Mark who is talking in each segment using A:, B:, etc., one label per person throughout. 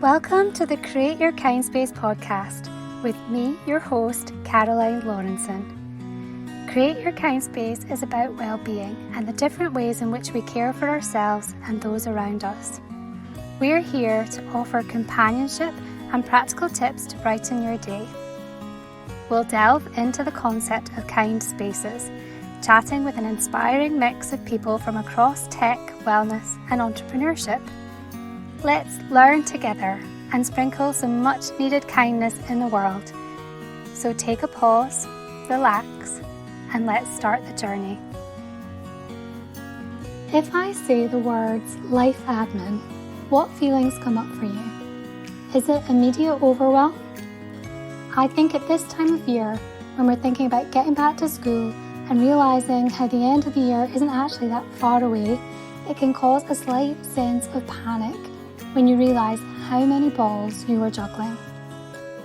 A: Welcome to the Create Your Kind Space podcast with me, your host, Caroline Lawrenson. Create Your Kind Space is about well-being and the different ways in which we care for ourselves and those around us. We are here to offer companionship and practical tips to brighten your day. We'll delve into the concept of kind spaces, chatting with an inspiring mix of people from across tech, wellness and entrepreneurship. Let's learn together and sprinkle some much needed kindness in the world. So take a pause, relax, and let's start the journey. If I say the words life admin, what feelings come up for you? Is it immediate overwhelm? I think at this time of year, when we're thinking about getting back to school and realising how the end of the year isn't actually that far away, it can cause a slight sense of panic when you realise how many balls you are juggling.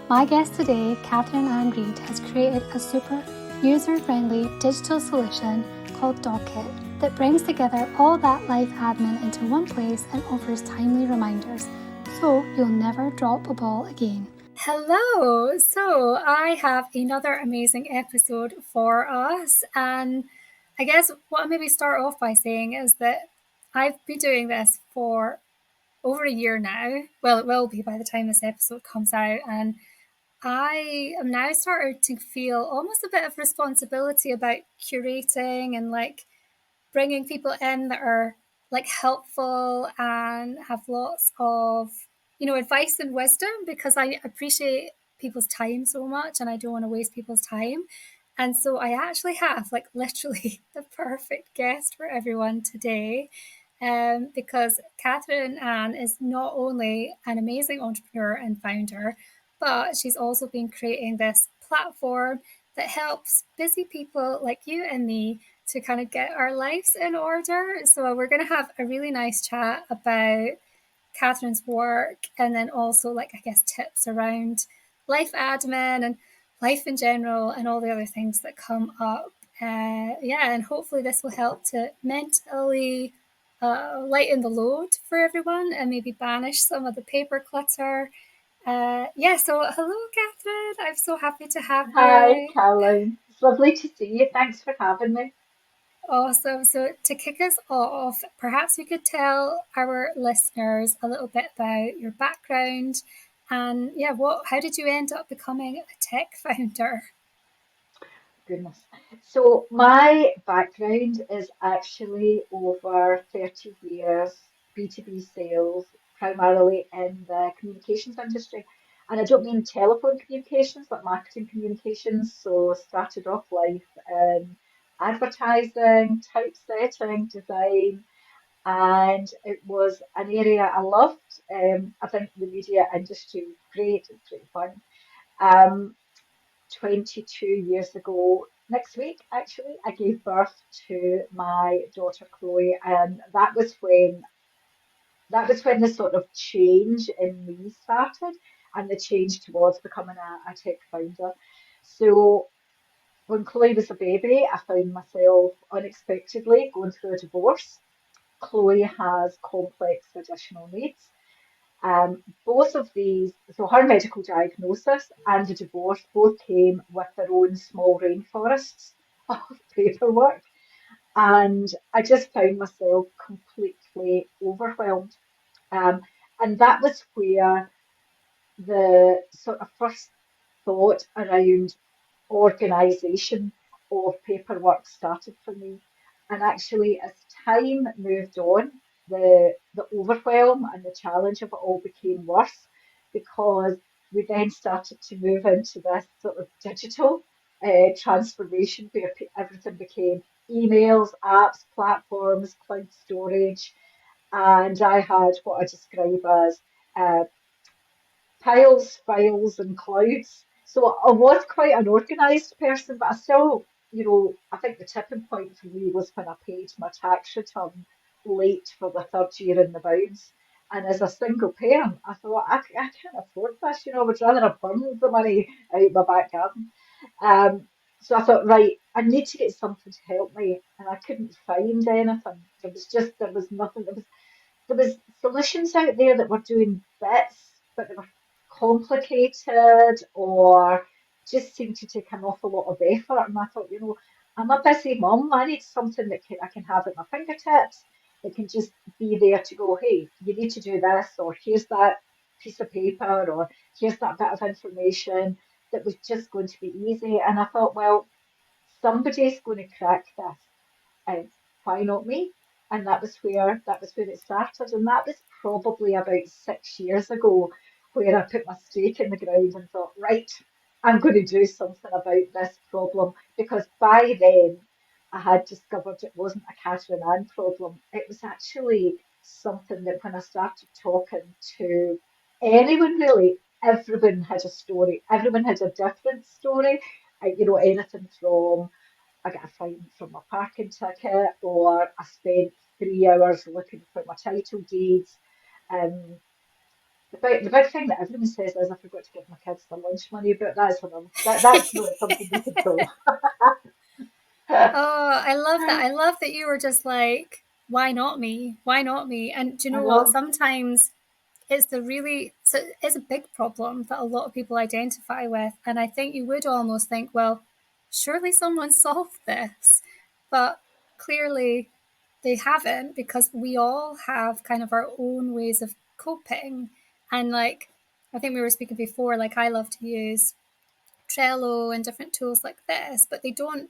A: My guest today, Ann Reid, has created a super user-friendly digital solution called Doqit that brings together all that life admin into one place and offers timely reminders, so you'll never drop a ball again. Hello! So I have another amazing episode for us, and I guess what I'll maybe start off by saying is that I've been doing this for over a year now. Well, it will be by the time this episode comes out, and I am now starting to feel almost a bit of responsibility about curating and bringing people in that are helpful and have lots of advice and wisdom, because I appreciate people's time so much and I don't want to waste people's time. And so I actually have literally the perfect guest for everyone today. Because Ann is not only an amazing entrepreneur and founder, but she's also been creating this platform that helps busy people like you and me to kind of get our lives in order. So we're going to have a really nice chat about Catherine's work, and then also tips around life admin and life in general and all the other things that come up. And hopefully this will help to mentally lighten the load for everyone and maybe banish some of the paper clutter. So hello, Catherine. I'm so happy to have you.
B: Hi, Caroline. It's lovely to see you. Thanks for having me.
A: Awesome. So to kick us off, perhaps you could tell our listeners a little bit about your background and how did you end up becoming a tech founder?
B: Goodness. So, my background is actually over 30 years B2B sales, primarily in the communications industry. And I don't mean telephone communications, but marketing communications. So, started off life in advertising, typesetting, design, and it was an area I loved. I think the media industry was great, it's pretty fun. Um, 22 years ago, next week actually, I gave birth to my daughter Chloe, and that was when the sort of change in me started, and the change towards becoming a tech founder. So when Chloe was a baby, I found myself unexpectedly going through a divorce. Chloe has complex additional needs. Both of these, so her medical diagnosis and the divorce both came with their own small rainforests of paperwork. And I just found myself completely overwhelmed. Um, and that was where the sort of first thought around organisation of paperwork started for me. And actually, as time moved on, the overwhelm and the challenge of it all became worse, because we then started to move into this sort of digital transformation where everything became emails, apps, platforms, cloud storage. And I had what I describe as uh, piles, files, and clouds. So I was quite an organised person, but I still, I think the tipping point for me was when I paid my tax return late for the third year in the bounds. And as a single parent, I thought, I can't afford this, I would rather have burned the money out my back garden. Um, so I thought, right, I need to get something to help me. And I couldn't find anything. There was nothing. There was solutions out there that were doing bits, but they were complicated or just seemed to take an awful lot of effort. And I thought, I'm a busy mum. I need something that I can have at my fingertips that can just be there to go, hey, you need to do this, or here's that piece of paper, or here's that bit of information that was just going to be easy. And I thought, well, somebody's going to crack this. Um, why not me? And that was where it started, and that was probably about 6 years ago, where I put my stake in the ground and thought, right, I'm going to do something about this problem, because by then I had discovered it wasn't a Catherine Ann problem. It was actually something that when I started talking to anyone really, everyone had a story. Everyone had a different story. Anything from I got a fine from my parking ticket, or I spent 3 hours looking for my title deeds. Um, the big thing that everyone says is I forgot to give my kids their lunch money, but that's not something you control.
A: Oh, I love that.
B: I
A: I love that you were just like, why not me? Why not me? And do you know what?
B: know.
A: Sometimes it's a big problem that a lot of people identify with. And I think you would almost think, well, surely someone solved this. But clearly they haven't, because we all have kind of our own ways of coping. And like, I think we were speaking before, like I love to use Trello and different tools like this, but they don't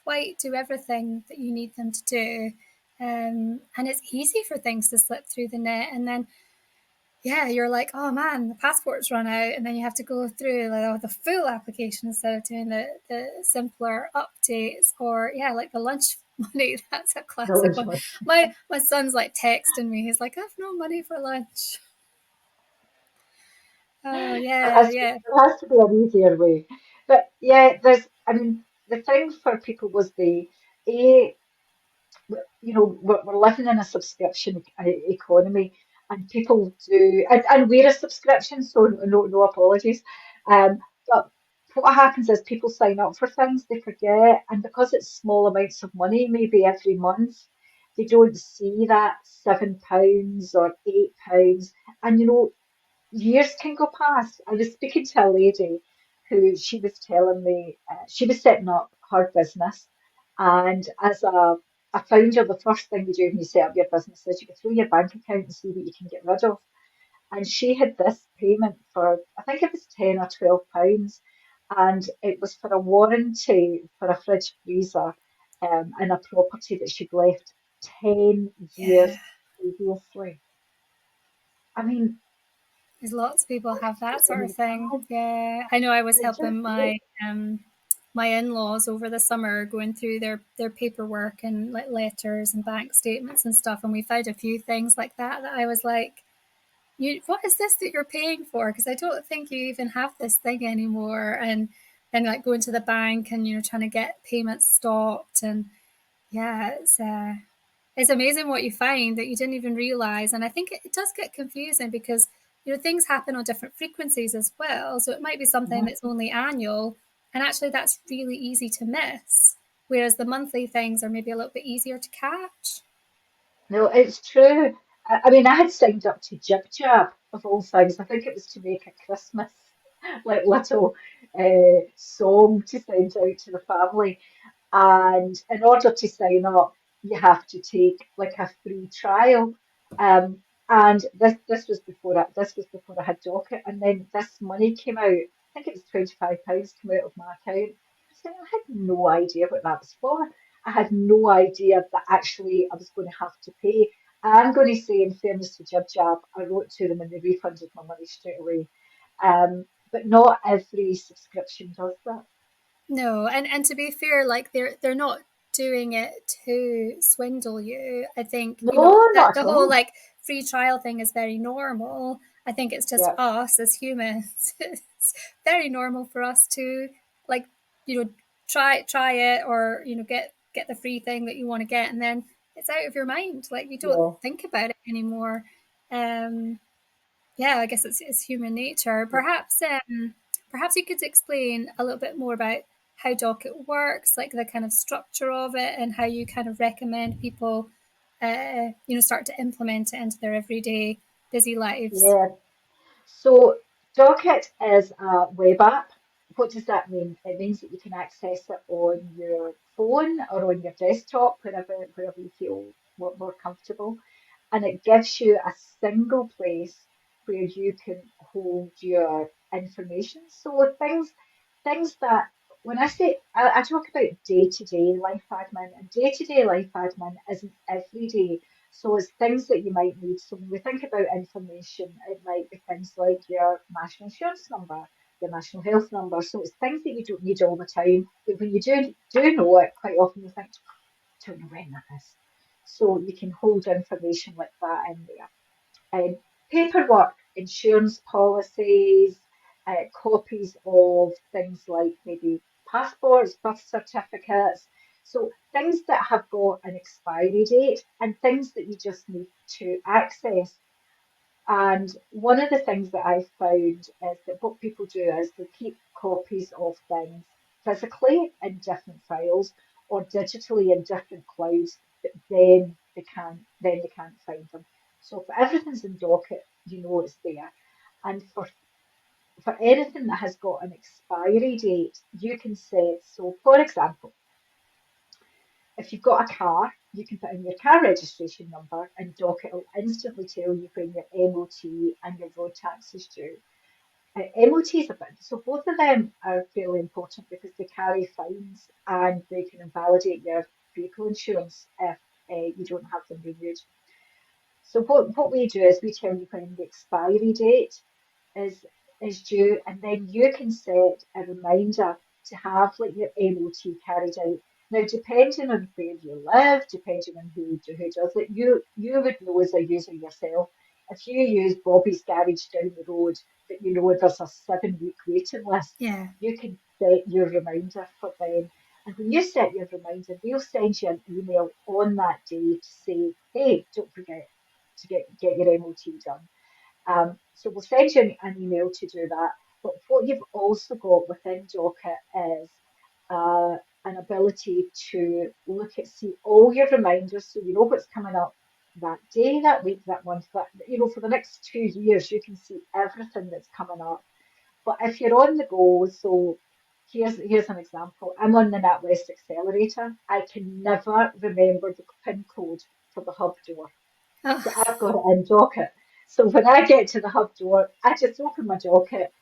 A: quite do everything that you need them to do. And it's easy for things to slip through the net. And then, yeah, you're like, oh man, the passport's run out. And then you have to go through like, the full application instead of doing the simpler updates. Or, yeah, like the lunch money. That's a
B: No
A: classic
B: one's
A: one.
B: like,
A: My son's like texting me. He's like, I have no money for lunch. Oh, yeah, yeah.
B: there has to be an easier way. But yeah, I mean, the thing for people was a we're living in a subscription economy, and people do, and we're a subscription, so no apologies. But what happens is people sign up for things, they forget, and because it's small amounts of money, maybe every month, they don't see that £7 or £8, and years can go past. I was speaking to a lady who she was telling me she was setting up her business, and as a founder, the first thing you do when you set up your business is you go through your bank account and see what you can get rid of. And she had this payment for, I think it was £10 or £12, and it was for a warranty for a fridge freezer in a property that she'd left 10
A: Yeah.
B: years previously. I mean,
A: There's lots of people have that
B: I
A: sort of
B: mean,
A: thing. Yeah, I know. I was
B: I just
A: helping um my in-laws over the summer going through their paperwork and like letters and bank statements and stuff, and we found a few things like that I was like, "You, what is this that you're paying for? Because I don't think you even have this thing anymore." And then like going to the bank and trying to get payments stopped, and yeah, it's amazing what you find that you didn't even realize. And I think it does get confusing because, things happen on different frequencies as well. So it might be something
B: Mhm.
A: that's only annual, and actually that's really easy to miss. Whereas the monthly things are maybe a little bit easier to catch.
B: No, it's true. I mean, I had signed up to Jib Jab of all things. I think it was to make a Christmas like little song to send out to the family. And in order to sign up, you have to take like a free trial. Um, and this was before I had Doqit, and then this money came out. I think it was £25 came out of my account. I had no idea what that was for. I had no idea that actually I was going to have to pay. I'm going to say, in fairness to Jib Jab, I wrote to them and they refunded my money straight away. But not every subscription does that.
A: No, and to be fair, like they're not doing it to swindle you. I think,
B: No,
A: that
B: not
A: the
B: at
A: whole
B: all.
A: like free trial thing is very normal. I think it's just
B: Yeah,
A: us as humans. It's very normal for us to like, you know, try it, or, get the free thing that you want to get, and then it's out of your mind. Like you don't
B: yeah,
A: think about it anymore. Um yeah, I guess it's human nature.
B: yeah.
A: Perhaps you could explain a little bit more about how Docket works, like the kind of structure of it, and how you kind of recommend people, start to implement it into their everyday busy lives.
B: Yeah. So Doqit is a web app. What does that mean? It means that you can access it on your phone or on your desktop, wherever you feel more comfortable. And it gives you a single place where you can hold your information. So things that when I say I talk about day-to-day life admin, and day-to-day life admin isn't every day. So it's things that you might need. So when we think about information, it might be things like your national insurance number, your national health number. So it's things that you don't need all the time. But when you do know it, quite often you think, don't know when that is. So you can hold information like that in there. Paperwork, insurance policies, copies of things like maybe passports, birth certificates. So things that have got an expiry date and things that you just need to access. And one of the things that I found is that what people do is they keep copies of things physically in different files or digitally in different clouds, but then they can't find them. So if everything's in Docket, you know it's there. And for anything that has got an expiry date, you can set, so for example, if you've got a car, you can put in your car registration number and Docket will instantly tell you when your MOT and your road tax is due. MOTs are big, so both of them are fairly important because they carry fines and they can invalidate your vehicle insurance if you don't have them renewed. So what we do is we tell you when the expiry date is is due, and then you can set a reminder to have like your MOT carried out. Now, depending on where you live, depending on who does it, you would know as a user yourself. If you use Bobby's Garage down the road, but you know there's a 7 week waiting list,
A: Yeah.
B: you can set your reminder for them. And when you set your reminder, they'll send you an email on that day to say, hey, don't forget to get your MOT done. So we'll send you an email to do that. But what you've also got within Docker is an ability to look at, see all your reminders, so you know what's coming up that day, that week, that month, that for the next 2 years, you can see everything that's coming up. But if you're on the go, so here's an example. I'm on the NatWest Accelerator. I can never remember the PIN code for the hub door.
A: Oh,
B: So I've got it in Docket. So when I get to the hub door, I just open my Docket,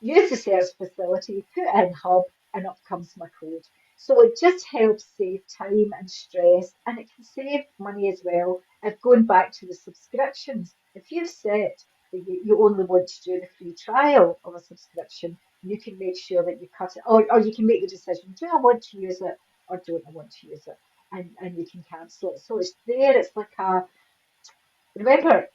B: use the search facility, put in hub, and up comes my code. So it just helps save time and stress, and it can save money as well. If going back to the subscriptions, if you've set that you only want to do the free trial of a subscription, you can make sure that you cut it, or you can make the decision, do I want to use it or don't I want to use it? And you can cancel it. So it's there, it's like a remember,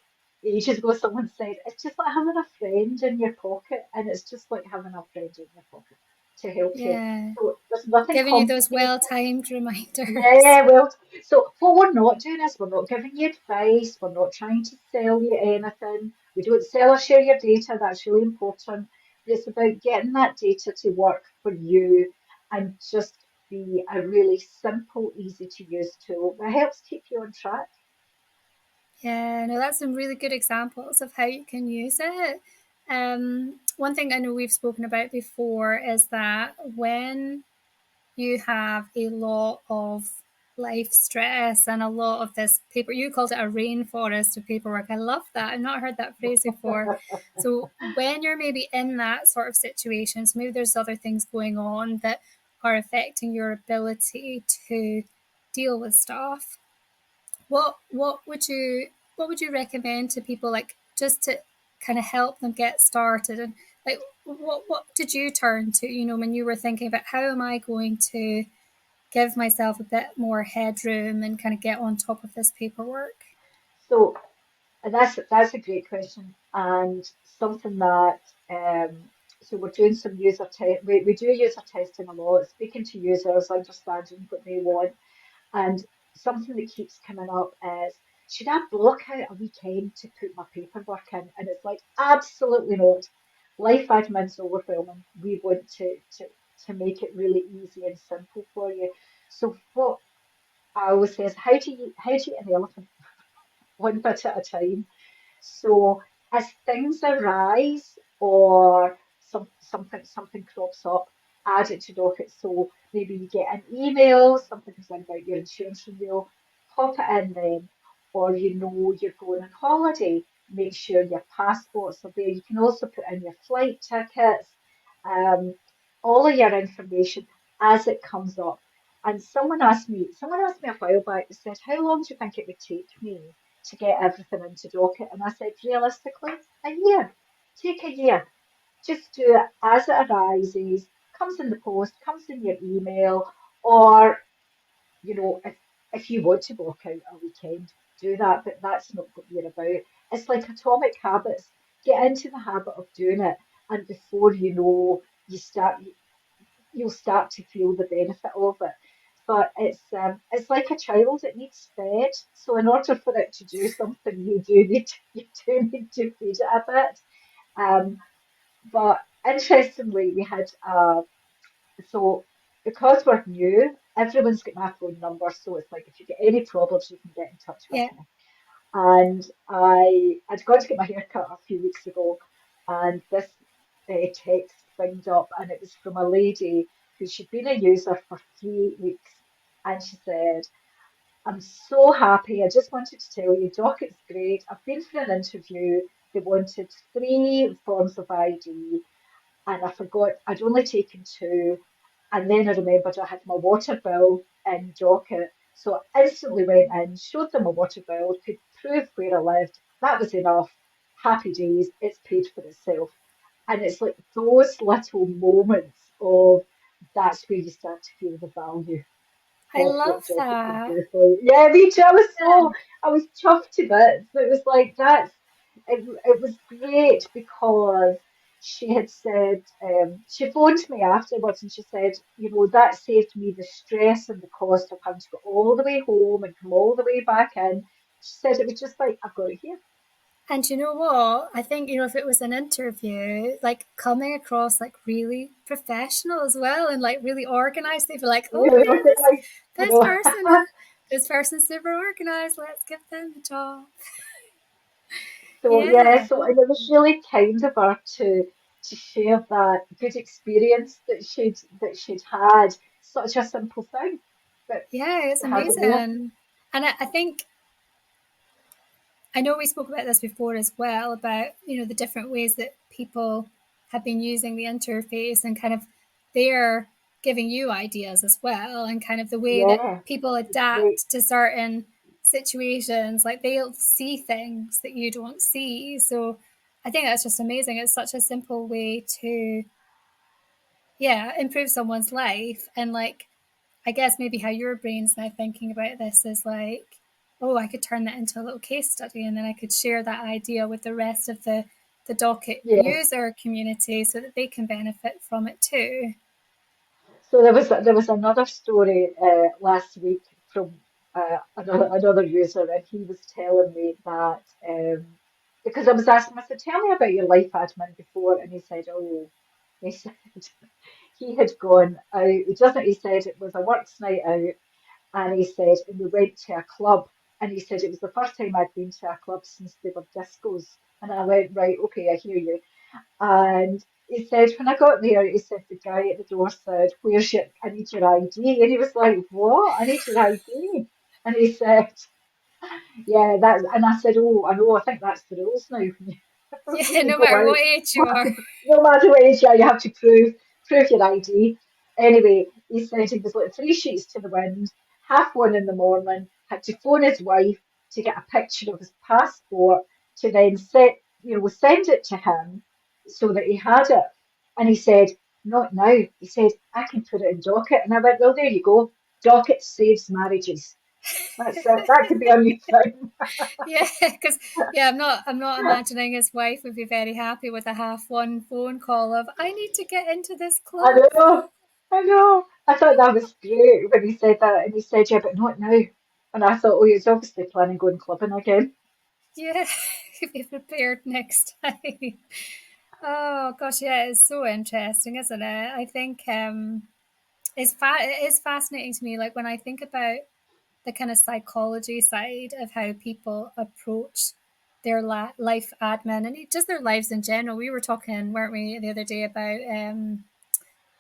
B: ages ago, someone said it's just like having a friend in your pocket, and it's just like having a friend in your pocket to help you.
A: yeah.
B: So there's nothing
A: Giving you those
B: complicated.
A: well timed reminders.
B: Yeah, well, so what we're not doing is we're not giving you advice, we're not trying to sell you anything. We don't sell or share your data, that's really important. But it's about getting that data to work for you and just be a really simple, easy to use tool that helps keep you on track.
A: Yeah, no, that's some really good examples of how you can use it. One thing I know we've spoken about before is that when you have a lot of life stress and a lot of this paper, you called it a rainforest of paperwork. I love that. I've not heard that phrase before. So when you're maybe in that sort of situation, so maybe there's other things going on that are affecting your ability to deal with stuff, what would you recommend to people, like, just to kind of help them get started, and like what did you turn to, when you were thinking about how am I going to give myself a bit more headroom and kind of get on top of this paperwork?
B: So that's a great question and something that so we're doing some user test. We do user testing a lot, speaking to users, understanding what they want, and something that keeps coming up is should I block out a weekend to put my paperwork in? And it's like absolutely not. Life admin's overwhelming. We want to make it really easy and simple for you. So what I always say is how do you eat an elephant? One bit at a time. So as things arise or something crops up, add it to Doqit. So maybe you get an email, something comes in about your insurance renewal, pop it in then. Or you know you're going on holiday, make sure your passports are there. You can also put in your flight tickets, um, all of your information as it comes up. And someone asked me a while back, they said, how long do you think it would take me to get everything into Doqit? And I said, realistically, a year. Take a year. Just do it as it arises, comes in the post, comes in your email, or if you want to block out a weekend, do that, but that's not what you're about. It's like atomic habits. Get into the habit of doing it, and before you know, you'll start to feel the benefit of it. But it's like a child; it needs fed. So in order for it to do something, you do need to feed it a bit. Um, but interestingly, we had so because we're new, everyone's got my phone number. So it's like if you get any problems, you can get in touch with
A: Yeah.
B: me. And I'd gone to get my hair cut a few weeks ago, and this text binged up, and it was from a lady who she'd been a user for 3 weeks, and she said, "I'm so happy. I just wanted to tell you, Docket's great. I've been for an interview. They wanted 3 forms of ID, and I forgot I'd only taken two, and then I remembered I had my water bill in Docket, so I instantly went in, showed them my water bill, could prove where I lived. That was enough. Happy days. It's paid for itself." And it's like those little moments of that's where you start to feel the value
A: I
B: of what
A: love
B: Docket can
A: that.
B: do for you. Yeah, me too.
A: Yeah.
B: I was chuffed to bits. It was like it was great because she had said, she phoned me afterwards and she said, that saved me the stress and the cost of having to go all the way home and come all the way back in. She said it was just like, I've got it here.
A: And you know what? I think, if it was an interview, like coming across like really professional as well and like really organized, they'd be like, oh
B: Really
A: yeah, this
B: organised, you
A: this
B: know.
A: person this person's super organized. Let's give them the job.
B: So yeah,
A: Yeah.
B: so and it was really kind of her to share that good experience that she'd had. Such a simple thing, but
A: Yeah, it's
B: she had it there.
A: amazing. And I think I know we spoke about this before as well about, the different ways that people have been using the interface and kind of they're giving you ideas as well and kind of the way that
B: Yeah,
A: people
B: it's great.
A: adapt to certain situations. Like they'll see things that you don't see. So I think that's just amazing. It's such a simple way to, yeah, improve someone's life. And like, I guess maybe how your brain's now thinking about this is like, oh, I could turn that into a little case study and then I could share that idea with the rest of the Docket
B: Yeah.
A: user community so that they can benefit from it too.
B: So there was another story last week from another user, and he was telling me that because I was asking him, I said, "Tell me about your life admin before," and he said, "Oh." He said he had gone out. He doesn't. He said it was a works night out, and he said, and we went to a club, and he said it was the first time I'd been to a club since they were discos. And I went, right, okay, I hear you. And he said, when I got there, he said, the guy at the door said, I need your ID. And he was like, what? I need your ID. And he said, yeah, and I said, oh, I know, I think that's the rules now.
A: Yeah,
B: When you
A: no
B: go
A: matter
B: out,
A: what age
B: you
A: you
B: have
A: are.
B: to, no matter what age you are, you have to prove your ID. Anyway, he said he was like three sheets to the wind, 1:30 in the morning, had to phone his wife to get a picture of his passport to then send it to him so that he had it. And he said, not now. He said, I can put it in Docket. And I went, well, there you go. Docket saves marriages. That's it. That could be a new thing.
A: Yeah, because yeah, I'm not imagining his wife would be very happy with a half one phone call of I need to get into this
B: I
A: club.
B: know, I know. I thought that was great when he said that, and he said, "Yeah, but not now." And I thought, oh, he's obviously planning on going clubbing again.
A: Yeah, be prepared next time. Oh gosh, yeah, it's so interesting, isn't it? I think it is fascinating to me. Like when I think about the kind of psychology side of how people approach their life admin and just their lives in general. We were talking, weren't we, the other day about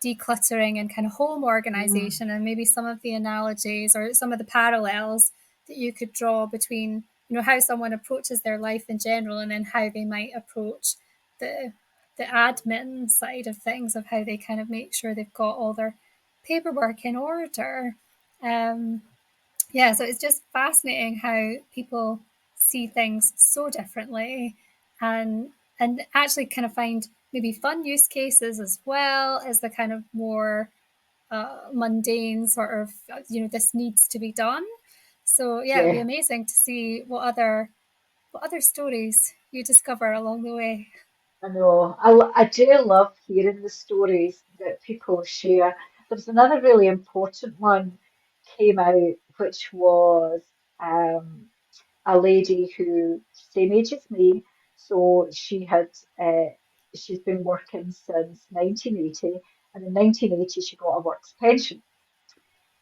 A: decluttering and kind of home
B: Mm,
A: organization, and maybe some of the analogies or some of the parallels that you could draw between, how someone approaches their life in general and then how they might approach the the admin side of things, of how they kind of make sure they've got all their paperwork in order. um, yeah, so it's just fascinating how people see things so differently, and actually kind of find maybe fun use cases as well as the kind of more mundane sort of, this needs to be done. So yeah, it'd be
B: yeah.
A: amazing to see what other stories you discover along the way.
B: I know. I do love hearing the stories that people share. There's another really important one came out, which was um, a lady who same age as me. So uh, she's been working since 1980, and in 1980 she got a works pension.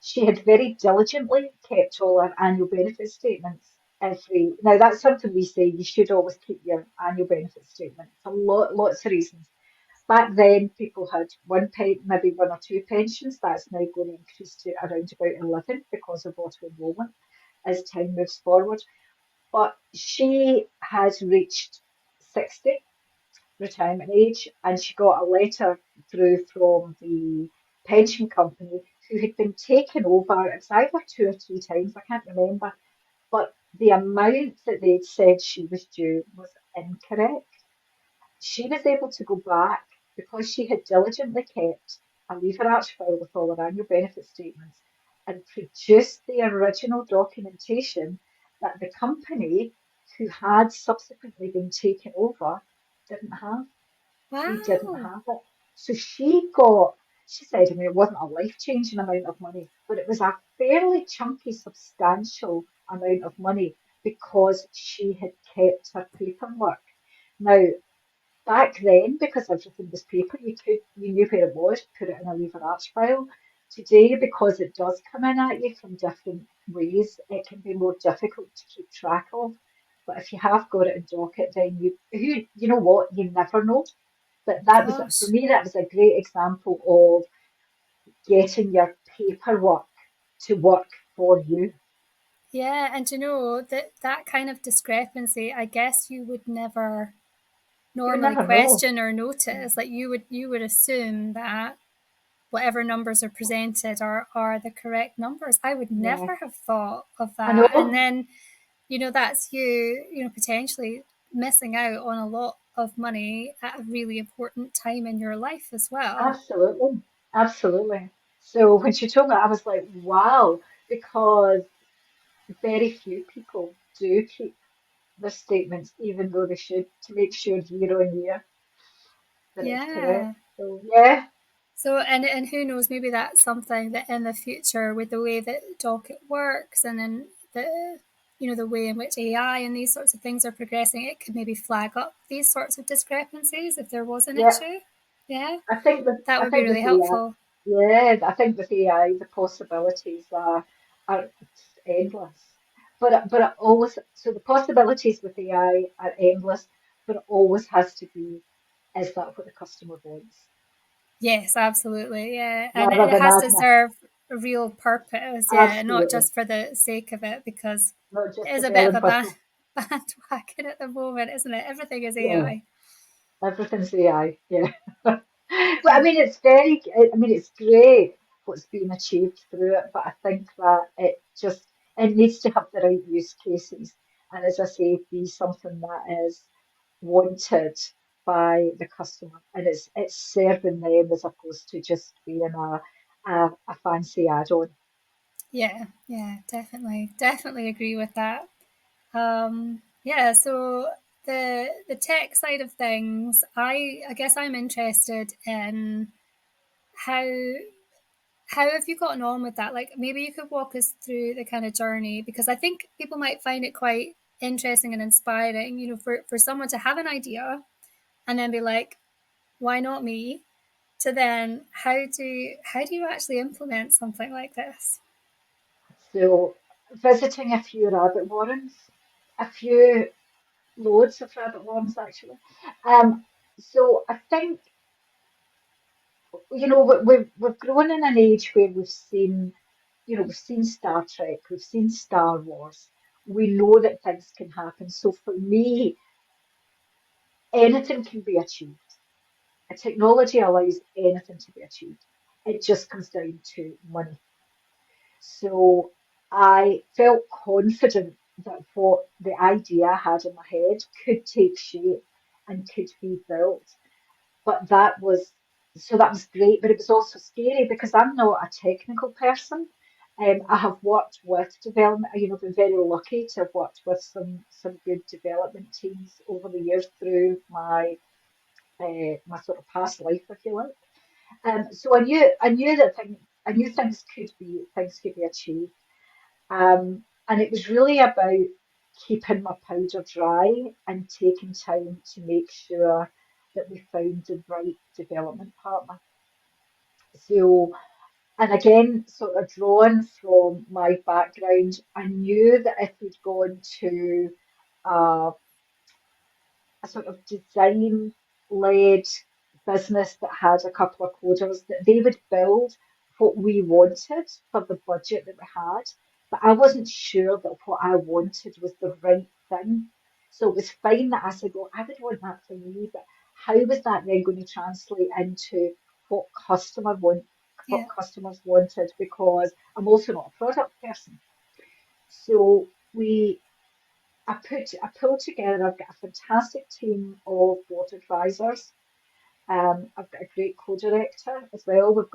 B: She had very diligently kept all her annual benefit statements now that's something we say you should always keep your annual benefit statement for lots of reasons. Back then people had maybe one or two pensions. That's now going to increase to around about 11 because of auto enrolment as time moves forward. But she has reached 60 retirement age, and she got a letter through from the pension company who had been taken over. It was either two or three times, I can't remember, but the amount that they'd said she was due was incorrect. She was able to go back because she had diligently kept a lever arch file with all her annual benefit statements and produced the original documentation that the company who had subsequently been taken over didn't have. They didn't
A: Wow.
B: have it. So she said, I mean, it wasn't a life-changing amount of money, but it was a fairly chunky, substantial amount of money because she had kept her paperwork. Now, back then, because everything was paper, you knew where it was, put it in a lever arch file. Today, because it does come in at you from different ways, it can be more difficult to keep track of. But if you have got it in Doqit, then you know what, you never know. But that was, for
A: Gosh.
B: me, that was a great example of getting your paperwork to work for you.
A: Yeah, and that kind of discrepancy, I guess you would never
B: You would
A: normally
B: never know.
A: question or
B: Mm,
A: notice. Like you would assume that whatever numbers are presented are the correct numbers. I would
B: yeah,
A: never have thought of
B: I
A: that. And
B: know.
A: then, that's potentially missing out on a lot of money at a really important time in your life as well.
B: Absolutely. Absolutely. So when she told me, I was like, wow, because very few people do keep their statements, even though they should, to make sure year on year that it's correct.
A: Yeah.
B: So, yeah,
A: So, and who knows, maybe that's something that in the future, with the way that Docket works, and then the way in which AI and these sorts of things are progressing, it could maybe flag up these sorts of discrepancies if there was an
B: yeah.
A: issue. Yeah, that
B: I
A: would be
B: think
A: really
B: with AI,
A: helpful.
B: yeah, I think with AI, the possibilities are just endless. But it always, so the possibilities with AI are endless, but it always has to be, is that what the customer wants?
A: Yes, absolutely. Yeah, and
B: Rather
A: it
B: than
A: has to
B: adding,
A: serve a real purpose. Yeah, not
B: absolutely,
A: just for the sake of it, because
B: not
A: it
B: just
A: is
B: the
A: a bit
B: bell
A: of
B: and
A: a
B: whistle.
A: bandwagon at the moment, isn't it? Everything is
B: Yeah.
A: AI.
B: Everything's AI, yeah. Well, I mean, I mean, it's great what's been achieved through it, but I think that it needs to have the right use cases. And as I say, be something that is wanted by the customer and it's serving them as opposed to just being a fancy add-on.
A: Yeah, yeah, definitely, definitely agree with that. Yeah, so the tech side of things, I guess I'm interested in how how have you gotten on with that? Like maybe you could walk us through the kind of journey, because I think people might find it quite interesting and inspiring, for someone to have an idea and then be like, why not me? To then how do you actually implement something like this?
B: So visiting a few rabbit warrens, a few. loads of rabbit warrens actually. Um, so I think, we've grown in an age where we've seen Star Trek, we've seen Star Wars. We know that things can happen. So for me, anything can be achieved. Technology allows anything to be achieved. It just comes down to money. So I felt confident that what the idea I had in my head could take shape and could be built. But that was great, but it was also scary because I'm not a technical person. I have worked with development, been very lucky to have worked with some good development teams over the years through my sort of past life, if you like. So I knew things could be achieved. And it was really about keeping my powder dry and taking time to make sure that we found the right development partner. So, and again, sort of drawn from my background, I knew that if we'd gone to uh, a sort of design led business that had a couple of coders that they would build what we wanted for the budget that we had. But I wasn't sure that what I wanted was the right thing. So it was fine that I said, well, I would want that for me, but how was that then going to translate into what what
A: Yeah.
B: customers wanted? Because I'm also not a product person. So I pulled together, I've got a fantastic team of board advisors. I've got a great co-director as well. We've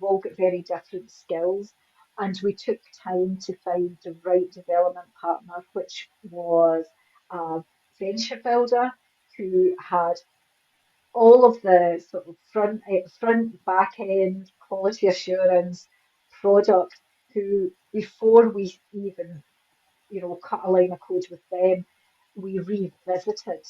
B: all got very different skills, and we took time to find the right development partner, which was a venture builder who had all of the sort of front, back end, quality assurance, product. Who before we even cut a line of code with them, we revisited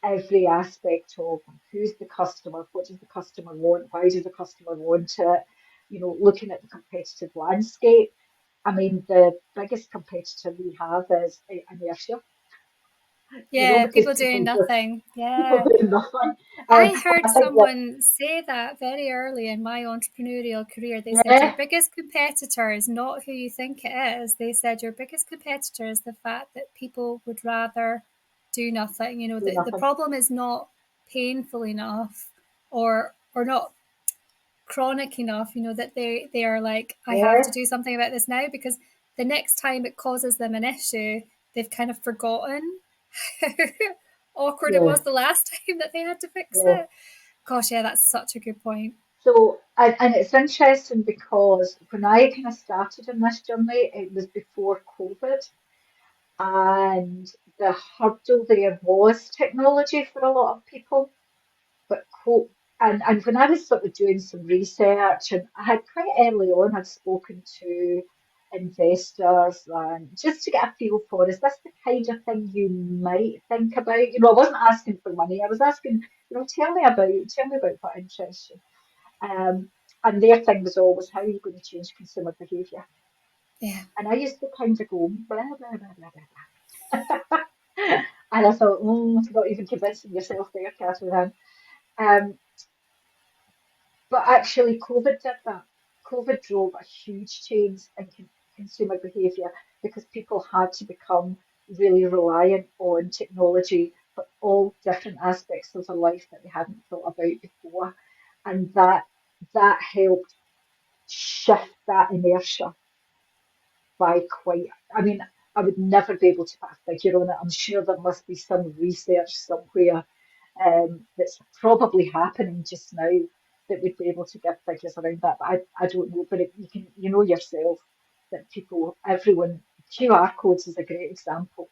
B: every aspect of who's the customer, what does the customer want, why does the customer want it, looking at the competitive landscape. I mean, the biggest competitor we have is inertia,
A: Yeah,
B: because
A: people doing nothing.
B: people
A: Yeah.
B: do nothing.
A: I
B: But
A: heard
B: I think that,
A: someone say that very early in my entrepreneurial career. They said your
B: yeah,
A: biggest competitor is not who you think it is. They said your biggest competitor is the fact that people would rather do nothing. You know,
B: do
A: the
B: nothing.
A: problem is not painful enough or not chronic enough, you know, that they are like, I have to
B: Yeah,
A: do something about this now, because the next time it causes them an issue, they've kind of forgotten how awkward it
B: yeah,
A: was the last time that they had to fix
B: yeah.
A: it. Gosh, yeah, that's such a good point.
B: So, and it's interesting because when I kind of started on this journey, it was before COVID. And the hurdle there was technology for a lot of people. But and when I was sort of doing some research, and I had quite early on, I'd spoken to investors and just to get a feel for, is this the kind of thing you might think about? I wasn't asking for money. I was asking, tell me about what interests you. And their thing was always, how are you going to change consumer behaviour?
A: Yeah.
B: And I used to kind of go, blah, blah, blah, blah, blah. And I thought, not even convincing yourself there, Catherine. Um, but actually, COVID did that. COVID drove a huge change in consumer behaviour because people had to become really reliant on technology for all different aspects of their life that they hadn't thought about before. And that helped shift that inertia by quite, I mean, I would never be able to put a figure on it. I'm sure there must be some research somewhere that's probably happening just now that would be able to give figures around that. But I don't know. But you know yourself that everyone, QR codes is a great example.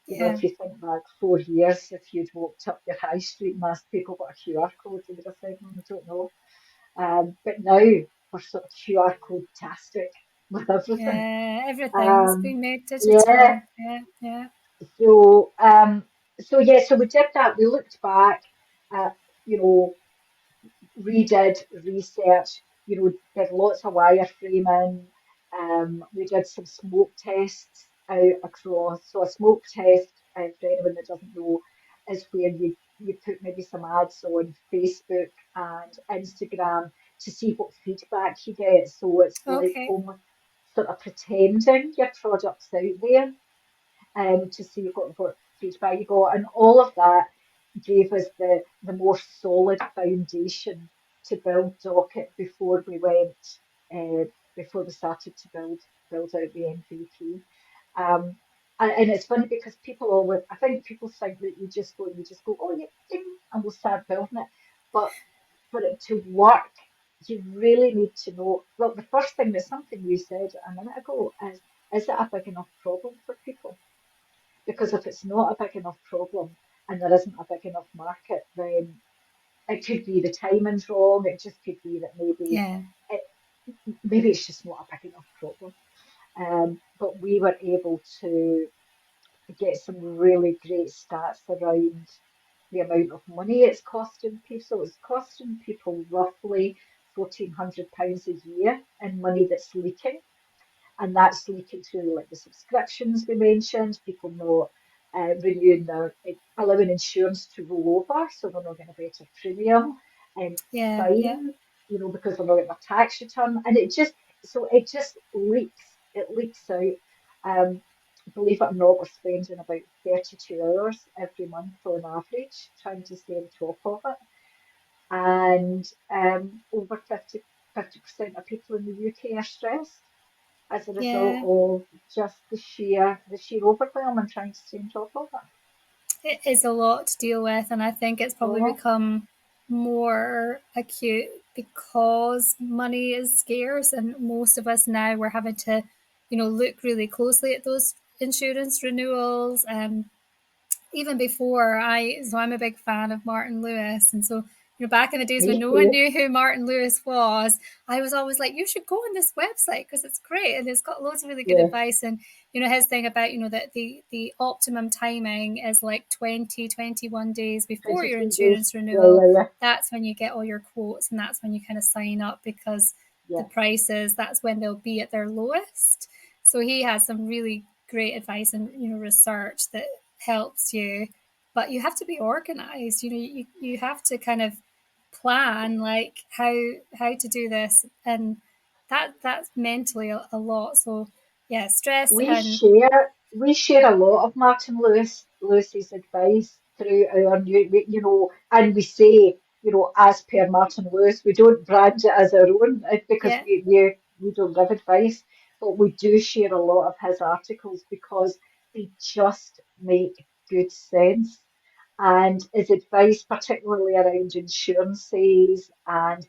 A: Yeah.
B: If you think back 4 years, if you'd walked up your high street and asked people what a QR code, they would have said, I don't know. But now we're sort of QR code tastic with everything.
A: Yeah. Everything's
B: Um,
A: been made
B: yeah,
A: digital. Yeah. Yeah.
B: so so we did that. We looked back at, you know, redid research, did lots of wireframing. We did some smoke tests out across. So a smoke test, for anyone that doesn't know, is where you put maybe some ads on Facebook and Instagram to see what feedback you get. So it's like
A: Okay.
B: almost sort of pretending your product's out there to see what feedback you got. And all of that gave us the more solid foundation to build Doqit before we started to build out the MVP. Um, and it's funny because people always, I think people think that you just go, oh yeah, ding, and we'll start building it. But for it to work, you really need to know. Well, the first thing that's something you said a minute ago is it a big enough problem for people? Because if it's not a big enough problem and there isn't a big enough market, then it could be the timing's wrong. It just could be that
A: Yeah.
B: it, maybe it's just not a big enough problem. But we were able to get some really great stats around the amount of money it's costing people. So it's costing people roughly £1,400 a year in money that's leaking, and that's leaking through like the subscriptions we mentioned, people not renewing allowing insurance to roll over, so they're not getting a better premium, and
A: Yeah. Yeah.
B: fines, because they're not getting a tax return, and it just leaks, it leaks out. Um, Believe it or not, we're spending about 32 hours every month on average trying to stay on top of it, and over 50% of people in the UK are stressed as a result
A: Yeah.
B: of just the sheer overwhelm and trying to stay on top of it.
A: It is a lot to deal with, and I think it's probably
B: Yeah,
A: become more acute because money is scarce, and most of us now we're having to, look really closely at those insurance renewals. Even before so I'm a big fan of Martin Lewis, and so back in the days when
B: me
A: no one
B: too.
A: knew who Martin Lewis was, I was always like, you should go on this website because it's great and it's got loads of really good
B: Yeah,
A: advice. And his thing about that the optimum timing is like 20-21 days before your
B: 23 days.
A: insurance
B: Yeah,
A: renewal.
B: yeah, yeah,
A: That's when you get all your quotes, and that's when you kind of sign up because the
B: yeah.
A: prices, that's when they'll be at their lowest. So he has some really great advice and research that helps you, but you have to be organized. You have to kind of plan like how to do this, and that's mentally a lot. So yeah, stress.
B: We
A: And
B: share we share a lot of Martin Lewis's advice through our and we say, as per Martin Lewis, we don't brand it as our own because
A: yeah,
B: we don't give advice, but we do share a lot of his articles because they just make good sense. And his advice, particularly around insurances and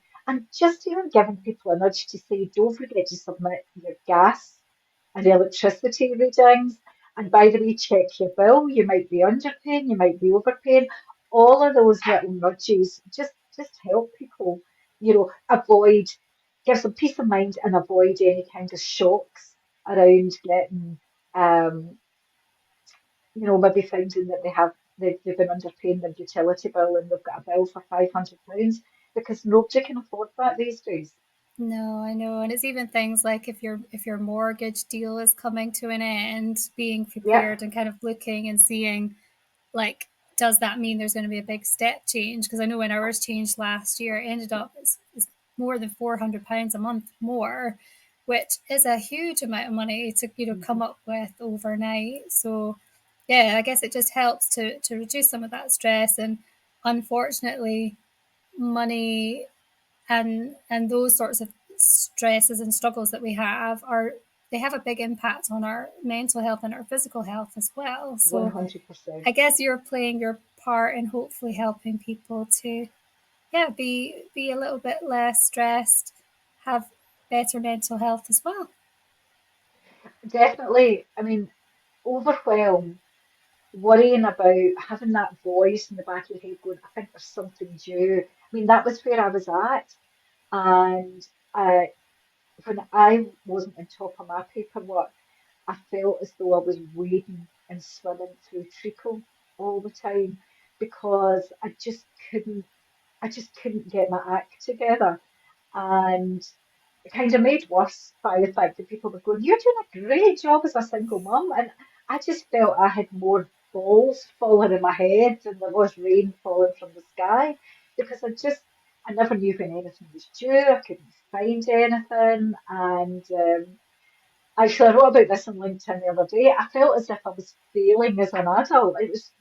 B: just even giving people a nudge to say, don't forget to submit your gas and electricity readings. And by the way, check your bill. You might be underpaying, you might be overpaying. All of those little nudges just help people, avoid, give some peace of mind and avoid any kind of shocks around getting, um, maybe finding that they've been underpaying their utility bill and they've got a bill for £500 because nobody can afford that these days.
A: no, I know. And it's even things like if your mortgage deal is coming to an end, being
B: Yeah.
A: prepared and kind of looking and seeing, like, does that mean there's going to be a big step change? Because I know when ours changed last year, it ended up it's more than £400 a month more, which is a huge amount of money to come
B: Mhm.
A: up with overnight. So yeah, I guess it just helps to reduce some of that stress. And unfortunately, money and those sorts of stresses and struggles that we have are they have a big impact on our mental health and our physical health as well. So
B: 100%.
A: I guess you're playing your part in hopefully helping people to, yeah, be a little bit less stressed, have better mental health as well.
B: Definitely. I mean, overwhelm, worrying about having that voice in the back of your head going, I think there's something due. I mean, that was where I was at. And when I wasn't on top of my paperwork, I felt as though I was wading and swimming through treacle all the time because I just couldn't get my act together. And kind of made worse by the fact that people were going, "You're doing a great job as a single mum," and I just felt I had more balls falling in my head than there was rain falling from the sky because I never knew when anything was due. I couldn't find anything. And actually, I wrote about this on LinkedIn the other day. I felt as if I was failing as an adult. It was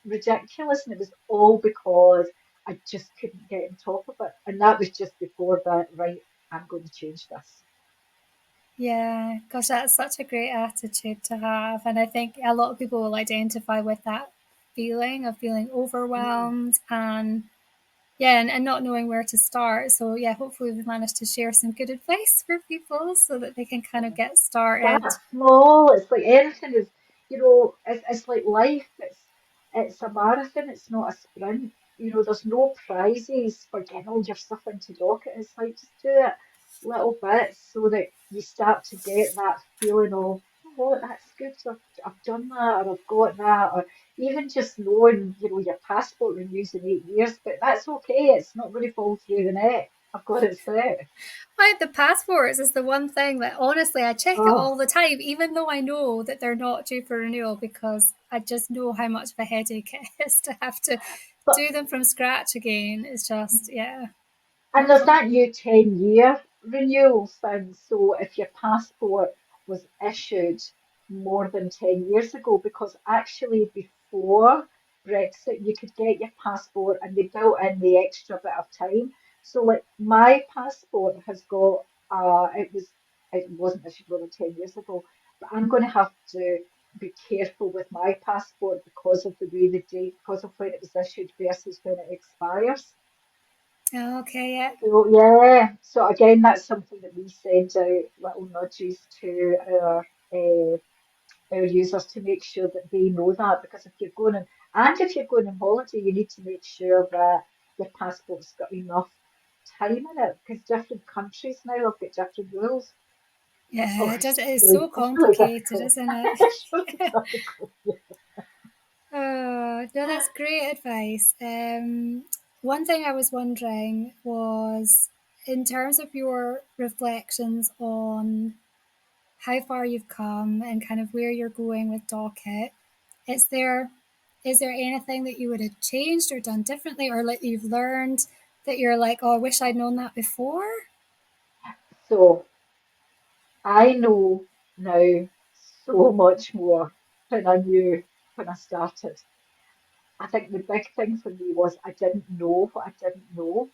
B: ridiculous, and it was all because I just couldn't get on top of it. And that was just before that, right, I'm going to change this.
A: Yeah, gosh, that's such a great attitude to have. And I think a lot of people will identify with that feeling of feeling
B: Mm.
A: overwhelmed and yeah, and not knowing where to start. So yeah, hopefully we've managed to share some good advice for people so that they can kind of get
B: Start
A: started.
B: small. It's like anything is, it's like life. It's a marathon. It's not a sprint. There's no prizes for getting all your stuff into Doqit. It's like just do it little bits so that you start to get that feeling of, oh, that's good. I've done that, or I've got that, or even just knowing, your passport renews in 8 years. But that's okay. It's not going to fall through the net. I've got it set.
A: Like the passports is the one thing that honestly I check it
B: Oh.
A: all the time, even though I know that they're not due for renewal because I just know how much of a headache it is to have to
B: But
A: do them from scratch again. It's just, yeah,
B: And
A: not
B: there's
A: fun.
B: that new 10-year renewal thing. So if your passport was issued more than 10 years ago, because actually before Brexit, you could get your passport and they built in the extra bit of time. So like my passport has got, it wasn't issued more than 10 years ago, but I'm going to have to be careful with my passport because of the way the date, because of when it was issued versus when it expires.
A: Okay, yeah.
B: So yeah, so again, that's something that we send out little nudges to our users to make sure that they know that because if you're going on holiday, you need to make sure that your passport's got enough time in it because different countries now have got different rules.
A: Yeah,
B: Oh,
A: it does. It's so
B: it's really
A: complicated,
B: difficult.
A: isn't it?
B: It's really difficult.
A: Oh, no, that's great advice. One thing I was wondering was in terms of your reflections on how far you've come and kind of where you're going with Docket, is there is there anything that you would have changed or done differently or like you've learned that you're like, oh, I wish I'd known that before?
B: So I know now so much more than I knew when I started. I think the big thing for me was I didn't know what I didn't know.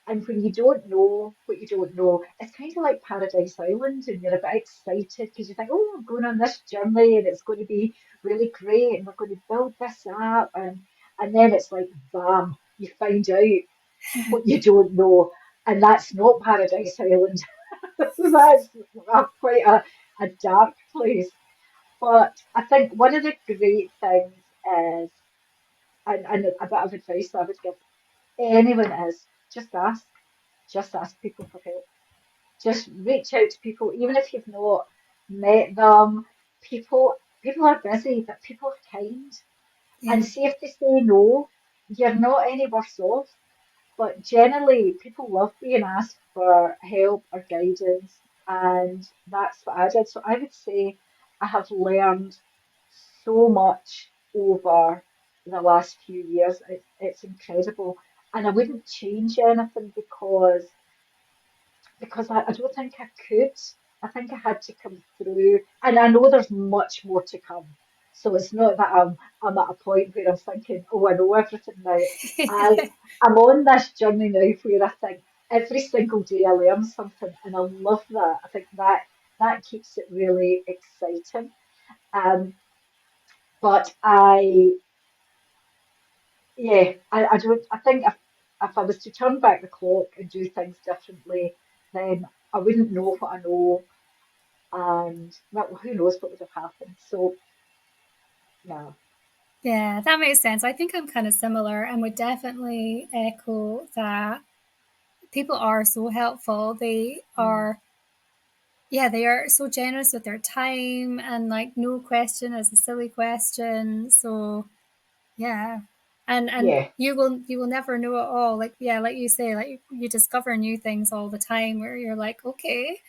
B: And when you don't know what you don't know, it's kind of like Paradise Island, and you're a bit excited because you think, oh, I'm going on this journey and it's going to be really great, and we're going to build this up, and then it's like, bam, you find out what you don't know, and that's not Paradise Island. That's quite a dark place. But I think one of the great things is, and a bit of advice that I would give anyone is just ask people for help. Just reach out to people, even if you've not met them. People are busy, but people are kind. And
A: Yeah.
B: see if they say no, you're not any worse off. But generally, people love being asked for help or guidance, and that's what I did. So I would say I have learned so much over the last few years. It's incredible, and I wouldn't change anything because I don't think I could. I think I had to come through, and I know there's much more to come. So it's not that I'm at a point where I'm thinking, oh, I know everything now. I I'm on this journey now where I think every single day I learn something, and I love that. I think that keeps it really exciting. Um, but I don't. I think if I was to turn back the clock and do things differently, then I wouldn't know what I know, and well, who knows what would have happened. So yeah,
A: Yeah, that makes sense. I think I'm kind of similar and would definitely echo that people are so helpful. They
B: mm,
A: are, yeah, they are so generous with their time and like no question is a silly question. So yeah. And
B: yeah,
A: you will never know it all. Like yeah, like you say, like you discover new things all the time where you're like, okay.